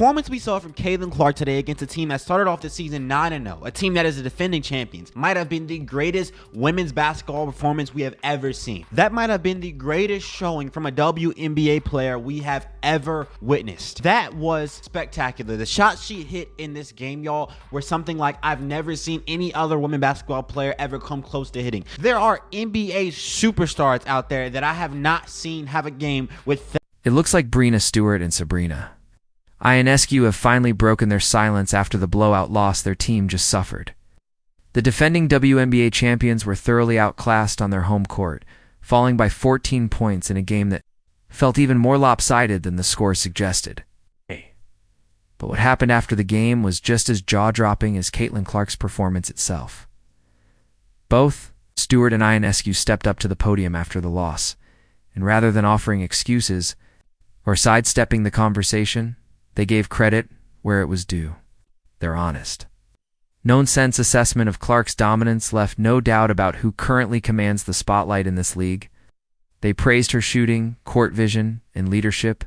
performance we saw from Caitlin Clark today against a team that started off the season 9-0, a team that is the defending champions, might have been the greatest women's basketball performance we have ever seen. That might have been the greatest showing from a WNBA player we have ever witnessed. That was spectacular. The shots she hit in this game, y'all, were something like I've never seen any other women basketball player ever come close to hitting. There are NBA superstars out there that I have not seen have a game with. It looks like Breanna Stewart and Sabrina Ionescu have finally broken their silence after the blowout loss their team just suffered. The defending WNBA champions were thoroughly outclassed on their home court, falling by 14 points in a game that felt even more lopsided than the score suggested. But what happened after the game was just as jaw-dropping as Caitlin Clark's performance itself. Both Stewart and Ionescu stepped up to the podium after the loss, and rather than offering excuses or sidestepping the conversation, they gave credit where it was due. They're honest. No-sense assessment of Clark's dominance left no doubt about who currently commands the spotlight in this league. They praised her shooting, court vision, and leadership,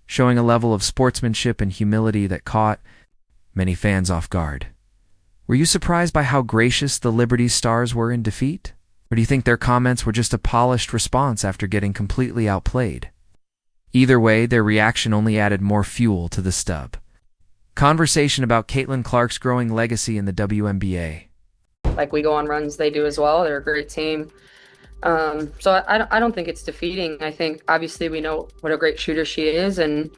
showing a level of sportsmanship and humility that caught many fans off guard. Were you surprised by how gracious the Liberty Stars were in defeat? Or do you think their comments were just a polished response after getting completely outplayed? Either way, their reaction only added more fuel to the stub. Conversation about Caitlin Clark's growing legacy in the WNBA. Like, we go on runs, they do as well. They're a great team. So I don't think it's defeating. I think obviously we know what a great shooter she is, and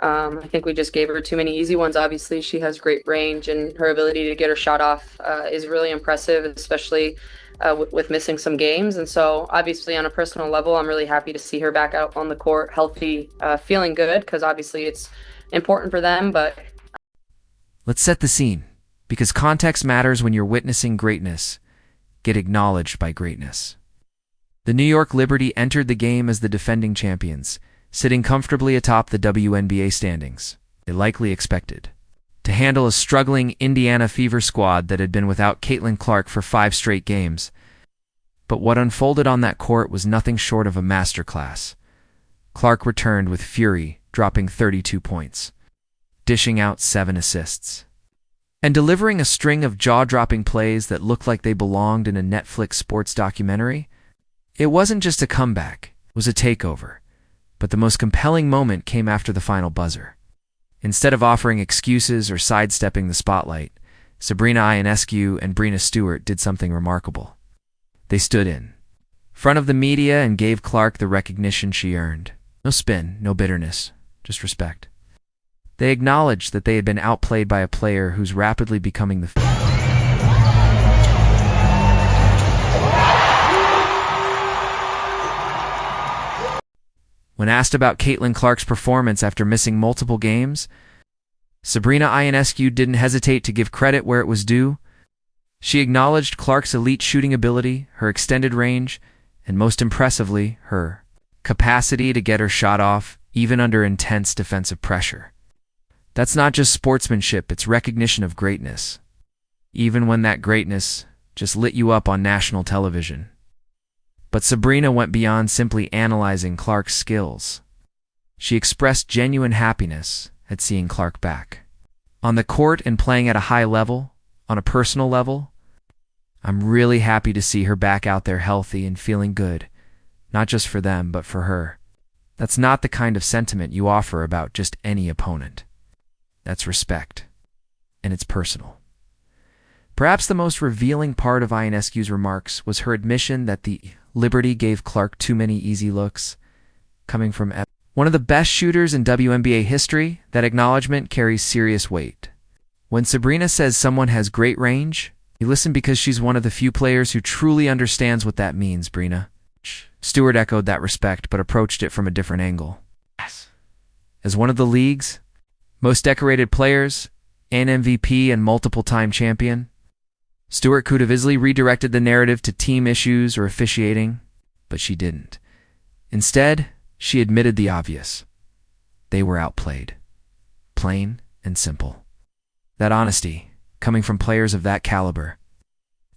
I think we just gave her too many easy ones. Obviously, she has great range, and her ability to get her shot off is really impressive, especially with missing some games. And so obviously on a personal level, I'm really happy to see her back out on the court, healthy, feeling good, because obviously it's important for them. But let's set the scene, because context matters when you're witnessing greatness. Get acknowledged by greatness. The New York Liberty entered the game as the defending champions, sitting comfortably atop the WNBA standings. They likely expected to handle a struggling Indiana Fever squad that had been without Caitlin Clark for 5 straight games. But what unfolded on that court was nothing short of a masterclass. Clark returned with fury, dropping 32 points, dishing out 7 assists, and delivering a string of jaw-dropping plays that looked like they belonged in a Netflix sports documentary. It wasn't just a comeback, it was a takeover. But the most compelling moment came after the final buzzer. Instead of offering excuses or sidestepping the spotlight, Sabrina Ionescu and Breanna Stewart did something remarkable. They stood in front of the media and gave Clark the recognition she earned. No spin, no bitterness, just respect. They acknowledged that they had been outplayed by a player who's rapidly becoming the When asked about Caitlin Clark's performance after missing multiple games, Sabrina Ionescu didn't hesitate to give credit where it was due. She acknowledged Clark's elite shooting ability, her extended range, and most impressively, her capacity to get her shot off, even under intense defensive pressure. That's not just sportsmanship, it's recognition of greatness, even when that greatness just lit you up on national television. But Sabrina went beyond simply analyzing Clark's skills. She expressed genuine happiness at seeing Clark back on the court and playing at a high level. On a personal level, I'm really happy to see her back out there healthy and feeling good, not just for them, but for her. That's not the kind of sentiment you offer about just any opponent. That's respect, and it's personal. Perhaps the most revealing part of Ionescu's remarks was her admission that the Liberty gave Clark too many easy looks. Coming from one of the best shooters in WNBA history, that acknowledgement carries serious weight. When Sabrina says someone has great range, you listen because she's one of the few players who truly understands what that means, Breanna. Stewart echoed that respect, but approached it from a different angle. As one of the league's most decorated players, an MVP and multiple-time champion, Stewart could have easily redirected the narrative to team issues or officiating, but she didn't. Instead, she admitted the obvious. They were outplayed. Plain and simple. That honesty, coming from players of that caliber,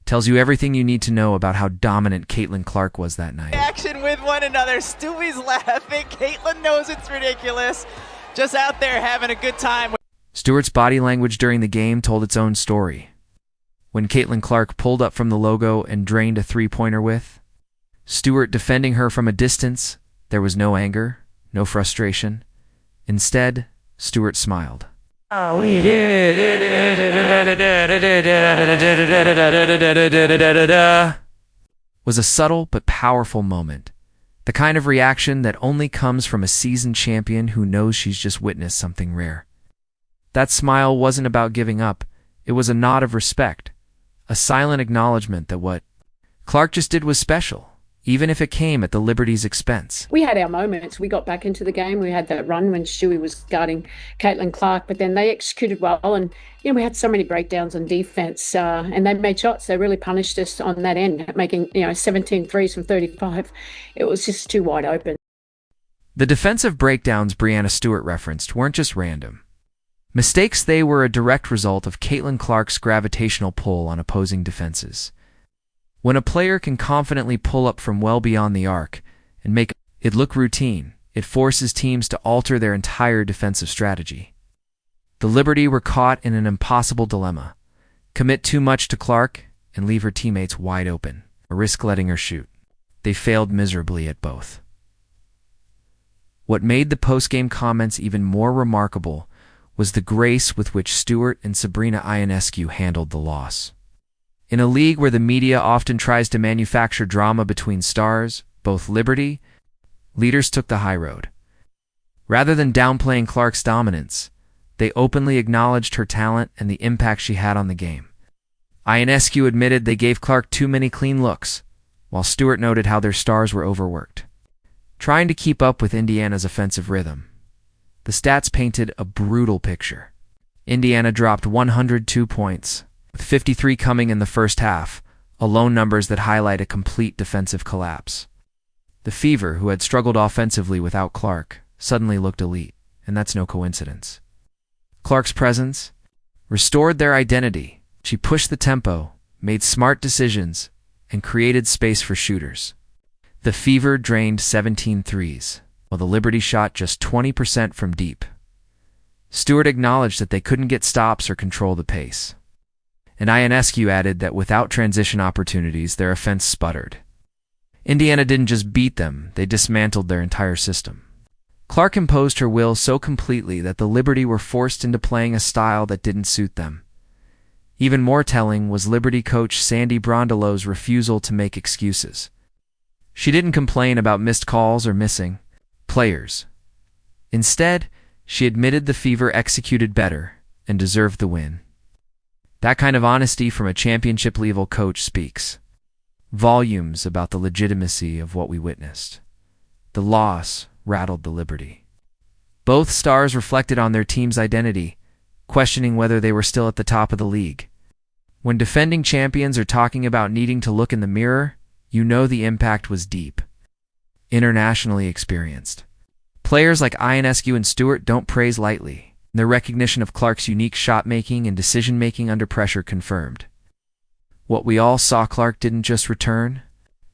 tells you everything you need to know about how dominant Caitlin Clark was that night. Action with one another. Stewie's laughing. Caitlin knows it's ridiculous. Just out there having a good time. Stewart's body language during the game told its own story. When Caitlin Clark pulled up from the logo and drained a three-pointer with Stewart defending her from a distance, there was no anger, no frustration. Instead, Stewart smiled. Oh, we did. Was a subtle but powerful moment. The kind of reaction that only comes from a seasoned champion who knows she's just witnessed something rare. That smile wasn't about giving up. It was a nod of respect, a silent acknowledgement that what Clark just did was special, even if it came at the Liberty's expense. We had our moments. We got back into the game. We had that run when Stewie was guarding Caitlin Clark, but then they executed well. And, we had so many breakdowns on defense, and they made shots. They really punished us on that end, making, 17 threes from 35. It was just too wide open. The defensive breakdowns Brianna Stewart referenced weren't just random. Mistakes, they were a direct result of Caitlin Clark's gravitational pull on opposing defenses. When a player can confidently pull up from well beyond the arc and make it look routine, it forces teams to alter their entire defensive strategy. The Liberty were caught in an impossible dilemma: commit too much to Clark and leave her teammates wide open, or risk letting her shoot. They failed miserably at both. What made the post-game comments even more remarkable was the grace with which Stewart and Sabrina Ionescu handled the loss. In a league where the media often tries to manufacture drama between stars, both Liberty leaders took the high road. Rather than downplaying Clark's dominance, they openly acknowledged her talent and the impact she had on the game. Ionescu admitted they gave Clark too many clean looks, while Stewart noted how their stars were overworked, trying to keep up with Indiana's offensive rhythm. The stats painted a brutal picture. Indiana dropped 102 points, with 53 coming in the first half, alone numbers that highlight a complete defensive collapse. The Fever, who had struggled offensively without Clark, suddenly looked elite, and that's no coincidence. Clark's presence restored their identity. She pushed the tempo, made smart decisions, and created space for shooters. The Fever drained 17 threes, while the Liberty shot just 20% from deep. Stewart acknowledged that they couldn't get stops or control the pace. And Ionescu added that without transition opportunities, their offense sputtered. Indiana didn't just beat them, they dismantled their entire system. Clark imposed her will so completely that the Liberty were forced into playing a style that didn't suit them. Even more telling was Liberty coach Sandy Brondolo's refusal to make excuses. She didn't complain about missed calls or missing players. Instead, she admitted the Fever executed better and deserved the win. That kind of honesty from a championship-level coach speaks volumes about the legitimacy of what we witnessed. The loss rattled the Liberty. Both stars reflected on their team's identity, questioning whether they were still at the top of the league. When defending champions are talking about needing to look in the mirror, you know the impact was deep, internationally experienced. Players like Ionescu and Stewart don't praise lightly. Their recognition of Clark's unique shot-making and decision-making under pressure confirmed. What we all saw, Clark didn't just return,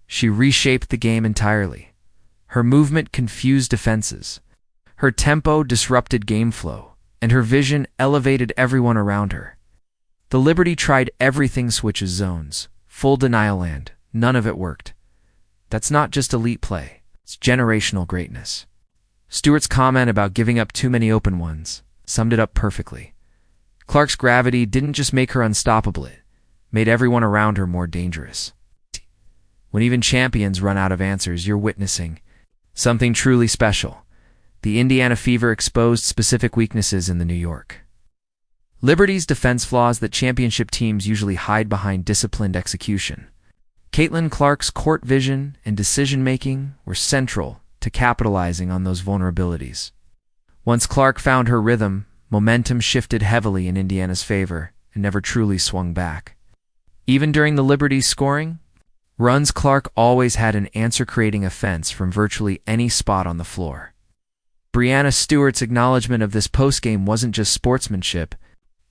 she reshaped the game entirely. Her movement confused defenses. Her tempo disrupted game flow, and her vision elevated everyone around her. The Liberty tried everything: switches, zones, full denial land. None of it worked. That's not just elite play, it's generational greatness. Stewart's comment about giving up too many open ones summed it up perfectly. Clark's gravity didn't just make her unstoppable, it made everyone around her more dangerous. When even champions run out of answers, you're witnessing something truly special. The Indiana Fever exposed specific weaknesses in the New York Liberty's defense flaws that championship teams usually hide behind disciplined execution. Caitlin Clark's court vision and decision-making were central to capitalizing on those vulnerabilities. Once Clark found her rhythm, momentum shifted heavily in Indiana's favor and never truly swung back. Even during the Liberty's scoring runs, Clark always had an answer-creating offense from virtually any spot on the floor. Brianna Stewart's acknowledgement of this postgame wasn't just sportsmanship,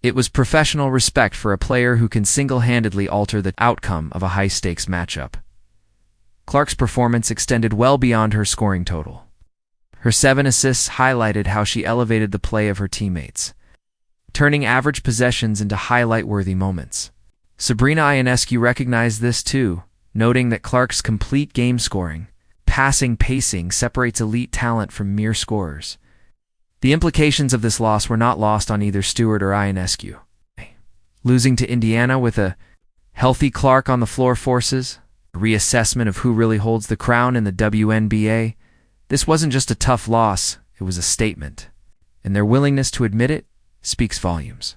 it was professional respect for a player who can single-handedly alter the outcome of a high-stakes matchup. Clark's performance extended well beyond her scoring total. Her 7 assists highlighted how she elevated the play of her teammates. turning average possessions into highlight-worthy moments. Sabrina Ionescu recognized this too, noting that Clark's complete game scoring, passing, pacing separates elite talent from mere scorers. The implications of this loss were not lost on either Stewart or Ionescu. Losing to Indiana with a healthy Clark on the floor forces a reassessment of who really holds the crown in the WNBA. This wasn't just a tough loss, it was a statement. And their willingness to admit it speaks volumes.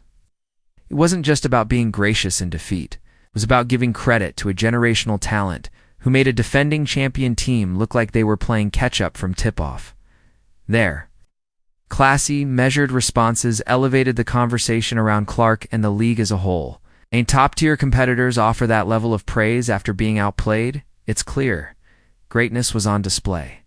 It wasn't just about being gracious in defeat. It was about giving credit to a generational talent who made a defending champion team look like they were playing catch-up from tip-off. There, classy, measured responses elevated the conversation around Clark and the league as a whole. And top-tier competitors offer that level of praise after being outplayed? It's clear. Greatness was on display.